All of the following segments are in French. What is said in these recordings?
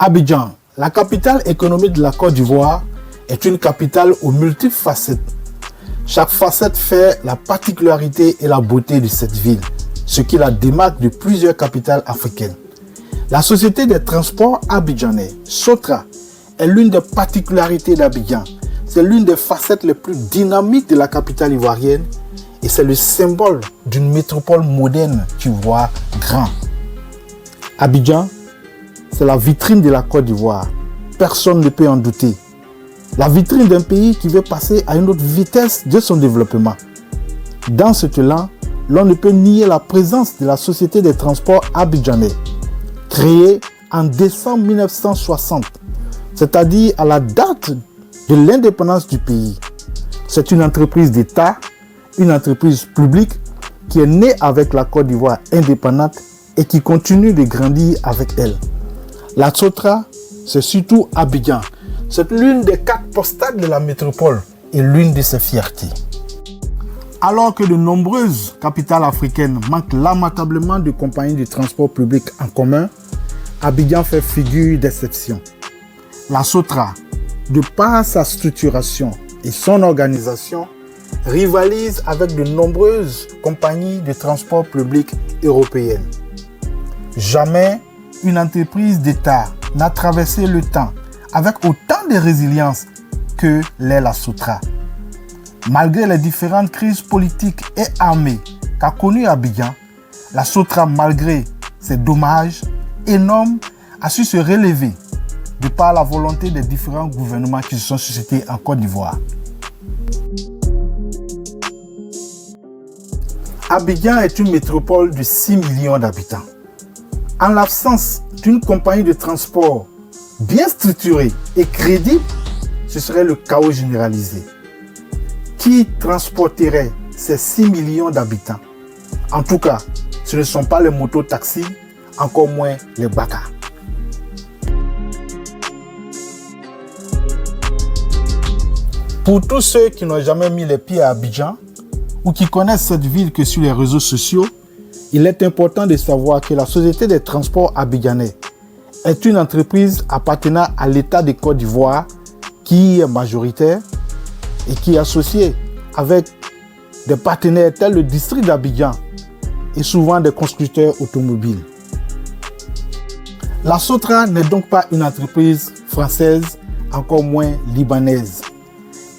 Abidjan, la capitale économique de la Côte d'Ivoire, est une capitale aux multiples facettes. Chaque facette fait la particularité et la beauté de cette ville, ce qui la démarque de plusieurs capitales africaines. La société des transports abidjanais, Sotra, est l'une des particularités d'Abidjan. C'est l'une des facettes les plus dynamiques de la capitale ivoirienne et c'est le symbole d'une métropole moderne qui voit grand. Abidjan, c'est la vitrine de la Côte d'Ivoire. Personne ne peut en douter. La vitrine d'un pays qui veut passer à une autre vitesse de son développement. Dans ce élan, l'on ne peut nier la présence de la Société des transports abidjanais, créée en décembre 1960, c'est-à-dire à la date de l'indépendance du pays. C'est une entreprise d'État, une entreprise publique qui est née avec la Côte d'Ivoire indépendante et qui continue de grandir avec elle. La Sotra, c'est surtout Abidjan. C'est l'une des cartes postales de la métropole et l'une de ses fiertés. Alors que de nombreuses capitales africaines manquent lamentablement de compagnies de transport public en commun, Abidjan fait figure d'exception. La Sotra, de par sa structuration et son organisation, rivalise avec de nombreuses compagnies de transport public européennes. Jamais une entreprise d'État n'a traversé le temps avec autant de résilience que l'est la Sotra. Malgré les différentes crises politiques et armées qu'a connues Abidjan, la Sotra, malgré ses dommages énormes, a su se relever de par la volonté des différents gouvernements qui se sont suscités en Côte d'Ivoire. Abidjan est une métropole de 6 millions d'habitants. En l'absence d'une compagnie de transport bien structurée et crédible, ce serait le chaos généralisé. Qui transporterait ces 6 millions d'habitants? En tout cas, ce ne sont pas les motos-taxis, encore moins les baka. Pour tous ceux qui n'ont jamais mis les pieds à Abidjan ou qui connaissent cette ville que sur les réseaux sociaux, il est important de savoir que la Société des transports abidjanais est une entreprise appartenant à l'État de Côte d'Ivoire qui est majoritaire et qui est associée avec des partenaires tels le district d'Abidjan et souvent des constructeurs automobiles. La Sotra n'est donc pas une entreprise française, encore moins libanaise.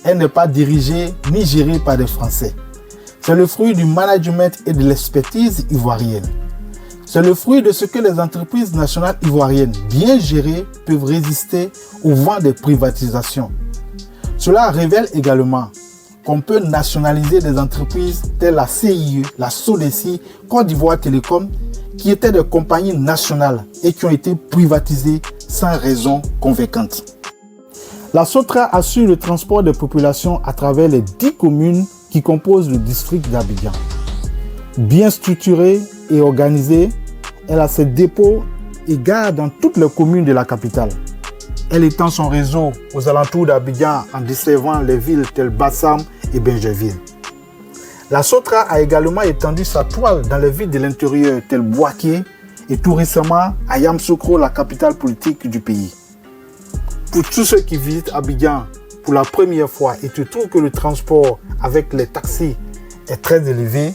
Elle n'est pas dirigée ni gérée par des Français. C'est le fruit du management et de l'expertise ivoirienne. C'est le fruit de ce que les entreprises nationales ivoiriennes bien gérées peuvent résister au vent des privatisations. Cela révèle également qu'on peut nationaliser des entreprises telles la CIE, la SODECI, Côte d'Ivoire Télécom, qui étaient des compagnies nationales et qui ont été privatisées sans raison convaincante. La Sotra assure le transport des populations à travers les 10 communes qui composent le district d'Abidjan. Bien structurée et organisée, elle a ses dépôts et gares dans toutes les communes de la capitale. Elle étend son réseau aux alentours d'Abidjan en desservant les villes telles Bassam et Benjerville. La Sotra a également étendu sa toile dans les villes de l'intérieur telles Bouaké et tout récemment à Yamoussoukro, la capitale politique du pays. Pour tous ceux qui visitent Abidjan pour la première fois et qui trouvent que le transport avec les taxis est très élevé,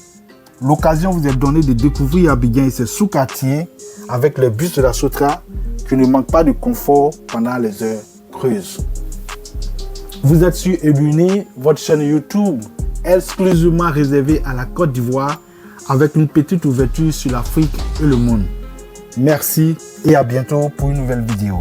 l'occasion vous est donnée de découvrir Abidjan et ses sous-quartiers avec les bus de la Sotra qui ne manquent pas de confort pendant les heures creuses. Vous êtes sur Ebuni, votre chaîne YouTube exclusivement réservée à la Côte d'Ivoire avec une petite ouverture sur l'Afrique et le monde. Merci et à bientôt pour une nouvelle vidéo.